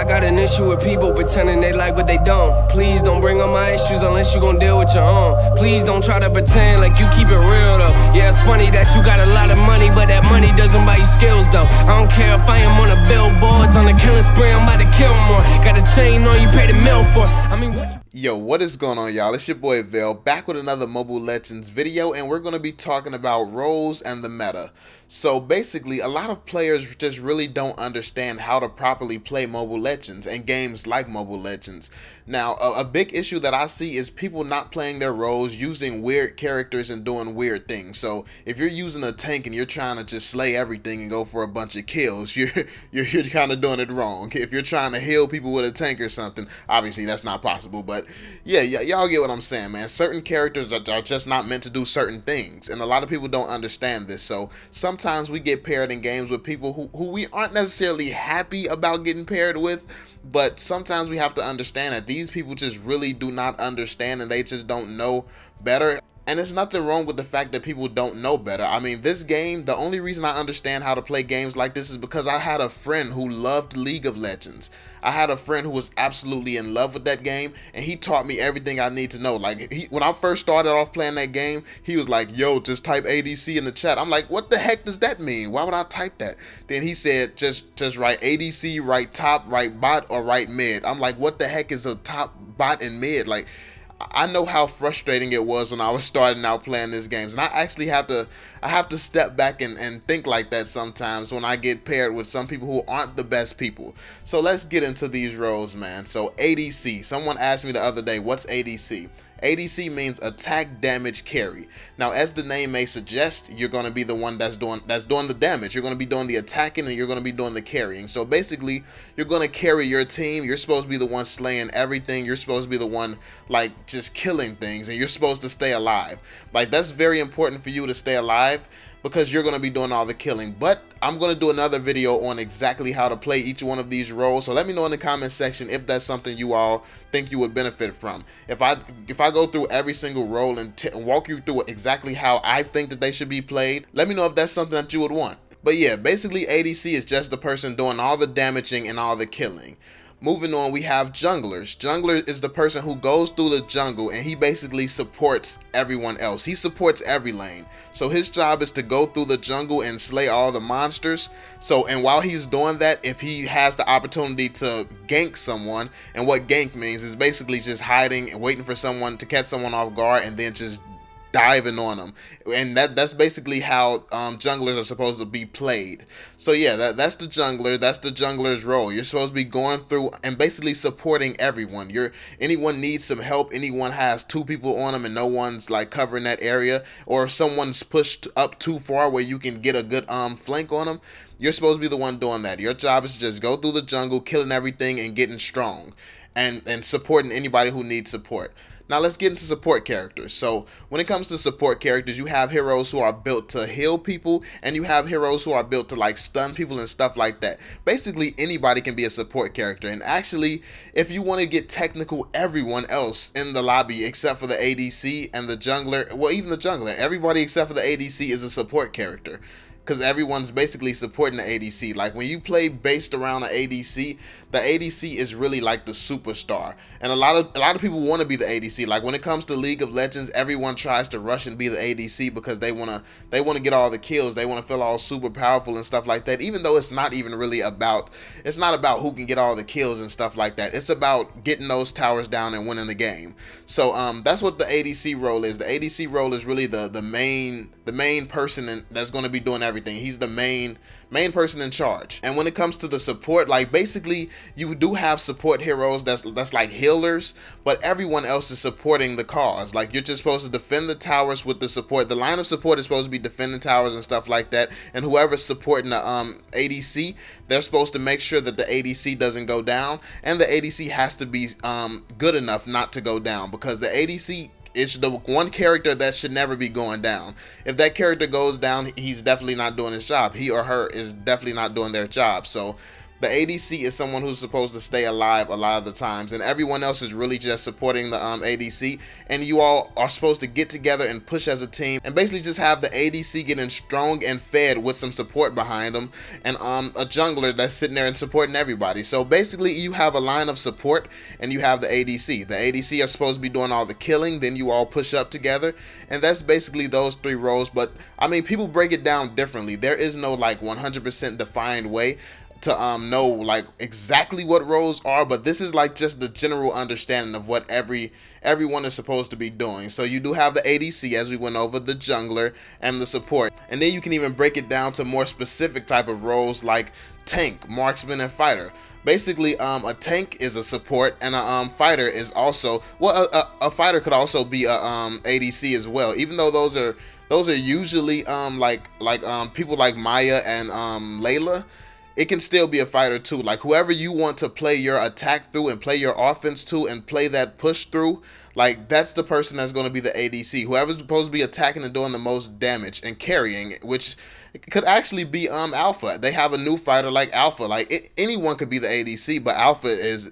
I got an issue with people pretending they like what they don't. Please don't bring up my issues unless you gon' deal with your own. Please don't try to pretend like you keep it real though. Yeah, it's funny that you got a lot of money, but that money doesn't buy you skills though. I don't care if I am on the billboards, on the killing spree, I'm about to kill more. Got a chain on you pay the mill for. I mean, what? Yo, what is going on, y'all? It's your boy VeLL, back with another Mobile Legends video, and we're going to be talking about roles and the meta. So basically, a lot of players just really don't understand how to properly play Mobile Legends and games like Mobile Legends. Now, a big issue that I see is people not playing their roles, using weird characters and doing weird things. So if you're using a tank and you're trying to just slay everything and go for a bunch of kills, you're kind of doing it wrong. If you're trying to heal people with a tank or something, obviously that's not possible, but yeah, y'all get what I'm saying, man. Certain characters are just not meant to do certain things, and a lot of people don't understand this. So sometimes we get paired in games with people who we aren't necessarily happy about getting paired with, but sometimes we have to understand that these people just really do not understand and they just don't know better. And there's nothing wrong with the fact that people don't know better. I mean, this game, the only reason I understand how to play games like this is because I had a friend who loved League of Legends. I had a friend who was absolutely in love with that game, and he taught me everything I need to know. Like, when I first started off playing that game, he was like, yo, just type ADC in the chat. I'm like, what the heck does that mean? Why would I type that? Then he said, just write ADC, write top, write bot, or write mid. I'm like, what the heck is a top, bot, and mid? Like, I know how frustrating it was when I was starting out playing these games, and I actually have to step back and think like that sometimes when I get paired with some people who aren't the best people. So let's get into these roles, man. So ADC, someone asked me the other day, what's ADC? ADC means attack damage carry. Now, as the name may suggest, you're going to be the one that's doing the damage. You're going to be doing the attacking, and you're going to be doing the carrying. So basically, you're going to carry your team. You're supposed to be the one slaying everything. You're supposed to be the one like just killing things, and you're supposed to stay alive. Like, that's very important for you to stay alive, because you're going to be doing all the killing. But I'm going to do another video on exactly how to play each one of these roles. So let me know in the comment section if that's something you all think you would benefit from. If I go through every single role and walk you through exactly how I think that they should be played, let me know if that's something that you would want. But yeah, basically ADC is just the person doing all the damaging and all the killing. Moving on, we have junglers. Jungler is the person who goes through the jungle and he basically supports everyone else. He supports every lane. So his job is to go through the jungle and slay all the monsters. So, and while he's doing that, if he has the opportunity to gank someone, and what gank means is basically just hiding and waiting for someone to catch someone off guard and then just diving on them, and that's basically how junglers are supposed to be played. So yeah, that's the jungler. That's the jungler's role. You're supposed to be going through and basically supporting everyone. Anyone needs some help, anyone has two people on them and no one's like covering that area, or if someone's pushed up too far where you can get a good flank on them, you're supposed to be the one doing that. Your job is to just go through the jungle, killing everything and getting strong, and supporting anybody who needs support. Now let's get into support characters. So when it comes to support characters, you have heroes who are built to heal people, and you have heroes who are built to like stun people and stuff like that. Basically anybody can be a support character, and actually if you want to get technical, everyone else in the lobby except for the ADC and the jungler, well, even the jungler, everybody except for the ADC is a support character, because everyone's basically supporting the ADC. Like when you play based around the ADC is really like the superstar, and a lot of people want to be the ADC. Like when it comes to League of Legends, everyone tries to rush and be the ADC because they want to get all the kills. They want to feel all super powerful and stuff like that, even though it's not even really about, it's not about who can get all the kills and stuff like that. It's about getting those towers down and winning the game. So that's what the ADC role is. The ADC role is really the main person that's going to be doing everything. He's the main person in charge. And when it comes to the support, like basically you do have support heroes that's like healers, but everyone else is supporting the cause. Like you're just supposed to defend the towers with the support. The line of support is supposed to be defending towers and stuff like that, and whoever's supporting the ADC, they're supposed to make sure that the ADC doesn't go down, and the ADC has to be good enough not to go down, because the ADC is the one character that should never be going down. If that character goes down, he's definitely not doing his job. He or her is definitely not doing their job. So the ADC is someone who's supposed to stay alive a lot of the times, and everyone else is really just supporting the ADC, and you all are supposed to get together and push as a team and basically just have the ADC getting strong and fed with some support behind them, and a jungler that's sitting there and supporting everybody. So basically you have a line of support and you have the ADC. The ADC are supposed to be doing all the killing, then you all push up together, and that's basically those three roles. But I mean, people break it down differently. There is no like 100% defined way to know like exactly what roles are, but this is like just the general understanding of what everyone is supposed to be doing. So you do have the ADC, as we went over, the jungler, and the support, and then you can even break it down to more specific type of roles like tank, marksman, and fighter. Basically, a tank is a support, and a fighter is also, well, a fighter could also be a ADC as well, even though those are usually people like Maya and Layla. It can still be a fighter too. Like whoever you want to play your attack through and play your offense to and play that push through, like that's the person that's going to be the ADC. Whoever's supposed to be attacking and doing the most damage and carrying, which could actually be Alpha. They have a new fighter like Alpha. Like anyone could be the ADC, but Alpha is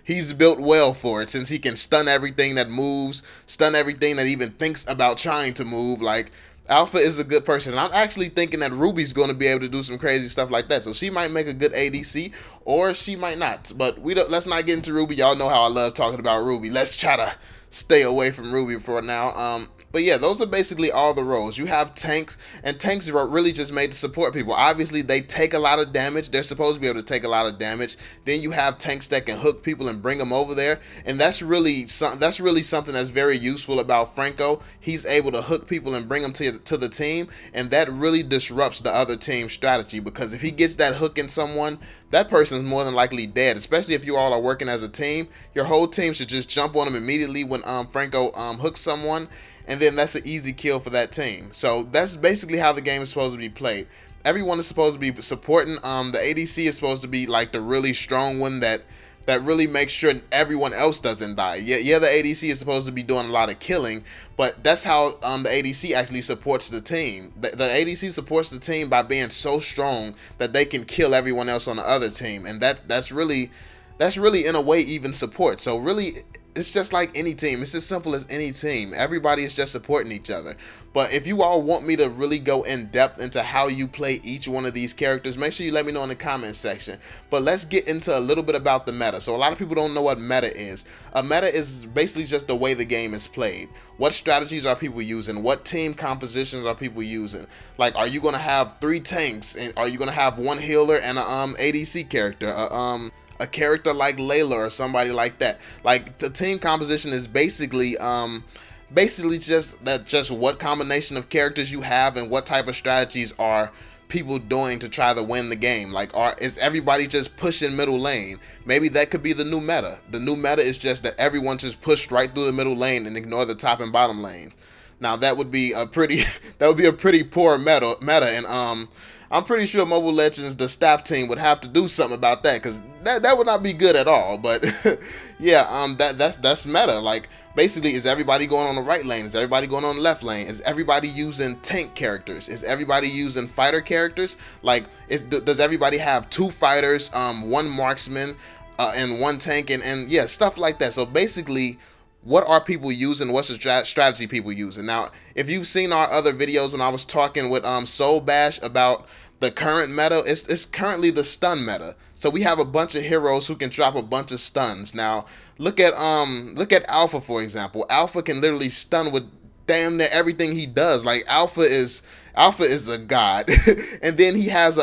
he's built well for it, since he can stun everything that moves, stun everything that even thinks about trying to move. Like Alpha is a good person, and I'm actually thinking that Ruby's going to be able to do some crazy stuff like that. So she might make a good ADC, or she might not. But let's not get into Ruby. Y'all know how I love talking about Ruby. Let's try to stay away from Ruby for now. But yeah, those are basically all the roles. You have tanks, and tanks are really just made to support people. Obviously, they take a lot of damage. They're supposed to be able to take a lot of damage. Then you have tanks that can hook people and bring them over there, and that's really something that's very useful about Franco. He's able to hook people and bring them to the team, and that really disrupts the other team's strategy, because if he gets that hook in someone, that person's more than likely dead. Especially if you all are working as a team, your whole team should just jump on him immediately when Franco hooks someone, and then that's an easy kill for that team. So that's basically how the game is supposed to be played. Everyone is supposed to be supporting. The ADC is supposed to be like the really strong one that really makes sure everyone else doesn't die. Yeah, the ADC is supposed to be doing a lot of killing, but that's how the ADC actually supports the team. The ADC supports the team by being so strong that they can kill everyone else on the other team, and that's really in a way even support. So really, it's just like any team. It's as simple as any team. Everybody is just supporting each other. But if you all want me to really go in depth into how you play each one of these characters, make sure you let me know in the comment section. But let's get into a little bit about the meta. So a lot of people don't know what meta is. A meta is basically just the way the game is played. What strategies are people using? What team compositions are people using? Like, are you going to have 3 tanks? And are you going to have 1 healer and a ADC character? A character like Layla or somebody like that. Like, the team composition is basically just what combination of characters you have and what type of strategies are people doing to try to win the game. Like, is everybody just pushing middle lane? Maybe that could be the new meta. The new meta is just that everyone just pushed right through the middle lane and ignore the top and bottom lane. Now that would be a pretty poor meta, and I'm pretty sure Mobile Legends, the staff team, would have to do something about that, because that would not be good at all. But yeah, that's meta. Like, basically, is everybody going on the right lane? Is everybody going on the left lane? Is everybody using tank characters? Is everybody using fighter characters? Like, does everybody have 2 fighters, 1 marksman, and 1 tank, and yeah, stuff like that. So basically, what are people using? What's the strategy people using? Now, if you've seen our other videos when I was talking with Soul Bash about the current meta, it's currently the stun meta. So we have a bunch of heroes who can drop a bunch of stuns. Now, look at Alpha, for example. Alpha can literally stun with damn near everything he does. Like, Alpha is a god. And then he has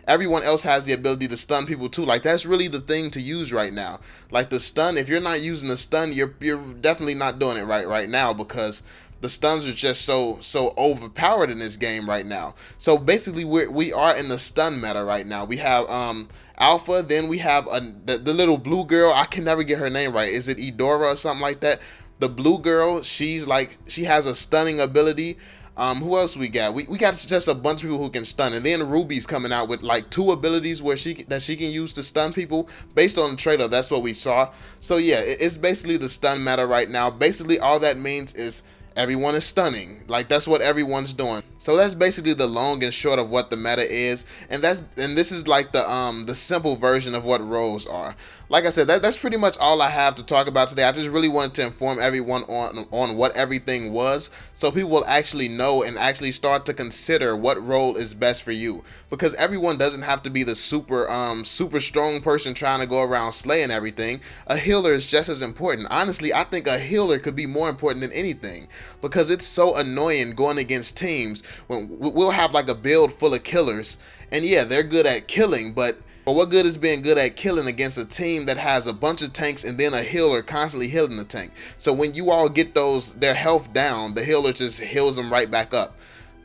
everyone else has the ability to stun people too. Like, that's really the thing to use right now. Like, the stun, if you're not using the stun, you're definitely not doing it right now, because the stuns are just so overpowered in this game right now. So basically, we are in the stun meta right now. We have Alpha, then we have the little blue girl. I can never get her name right. Is it Eudora or something like that? The blue girl, she has a stunning ability. Who else we got? We got just a bunch of people who can stun, and then Ruby's coming out with like 2 abilities where she can use to stun people based on the trailer. That's what we saw. So yeah, it's basically the stun meta right now. Basically, all that means is everyone is stunning. Like, that's what everyone's doing. So that's basically the long and short of what the meta is, and this is like the simple version of what roles are. Like I said, that's pretty much all I have to talk about today. I just really wanted to inform everyone on what everything was, so people will actually know and actually start to consider what role is best for you. Because everyone doesn't have to be the super strong person trying to go around slaying everything. A healer is just as important. Honestly, I think a healer could be more important than anything, because it's so annoying going against teams when we'll have like a build full of killers, and yeah, they're good at killing, but what good is being good at killing against a team that has a bunch of tanks and then a healer constantly healing the tank? So when you all get their health down, the healer just heals them right back up.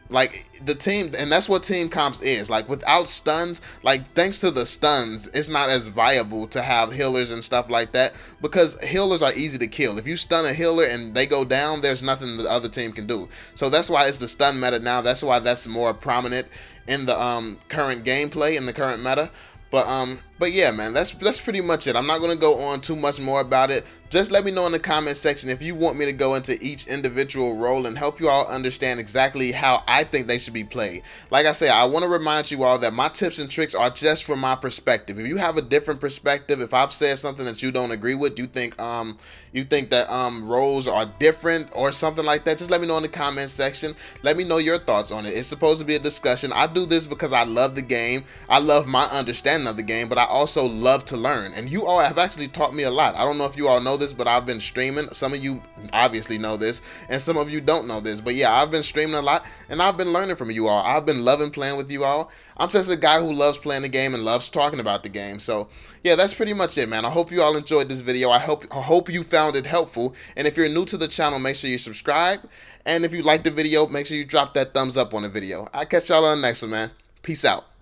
Like, the team, and that's what team comps is. Like, without stuns, like, thanks to the stuns, it's not as viable to have healers and stuff like that, because healers are easy to kill. If you stun a healer and they go down, there's nothing the other team can do. So that's why it's the stun meta now. That's why that's more prominent in the current gameplay, in the current meta. But yeah, man, that's pretty much it. I'm not gonna go on too much more about it. Just let me know in the comment section if you want me to go into each individual role and help you all understand exactly how I think they should be played. Like I say, I want to remind you all that my tips and tricks are just from my perspective. If you have a different perspective, if I've said something that you don't agree with, you think that roles are different or something like that, just let me know in the comment section. Let me know your thoughts on it. It's supposed to be a discussion. I do this because I love the game. I love my understanding of the game, but I also love to learn. And you all have actually taught me a lot. I don't know if you all know this, but I've been streaming. Some of you obviously know this, and some of you don't know this, but yeah, I've been streaming a lot and I've been learning from you all. I've been loving playing with you all. I'm just a guy who loves playing the game and loves talking about the game. So yeah, that's pretty much it, man. I hope you all enjoyed this video. I hope you found it helpful, and if you're new to the channel, make sure you subscribe, and if you liked the video, make sure you drop that thumbs up on the video. I'll catch y'all on the next one, man. Peace out.